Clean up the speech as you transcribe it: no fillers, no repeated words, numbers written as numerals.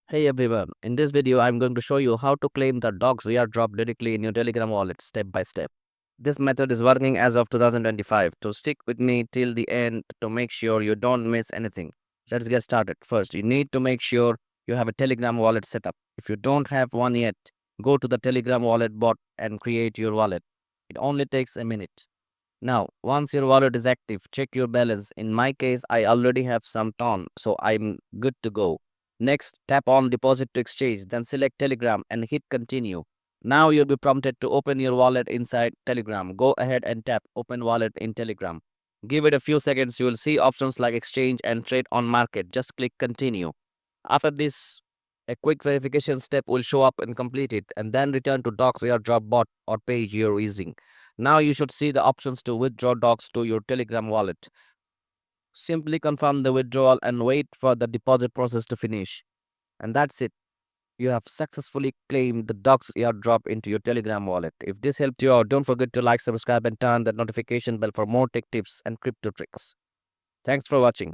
Hey everyone, in this video I'm going to show you how to claim the dogs airdrop directly in your Telegram wallet step by step. This method is working as of 2025, so stick with me till the end to make sure you don't miss anything. Let's get started. First, you need to make sure you have a Telegram wallet set up. If you don't have one yet, go to the Telegram wallet bot and create your wallet. It only takes a minute. Now, once your wallet is active, check your balance. In my case, I already have some TON, so I'm good to go. Next, tap on Deposit to Exchange, then select Telegram and hit Continue. Now you'll be prompted to open your wallet inside Telegram. Go ahead and tap Open Wallet in Telegram. Give it a few seconds, you will see options like Exchange and Trade on Market. Just click Continue. After this, a quick verification step will show up and complete it, and then return to Docs airdrop bot or page you're using. Now you should see the options to withdraw docs to your Telegram wallet. Simply confirm the withdrawal and wait for the deposit process to finish. And that's it. You have successfully claimed the docs airdrop into your Telegram wallet. If this helped you out, don't forget to like, subscribe, and turn that notification bell for more tech tips and crypto tricks. Thanks for watching.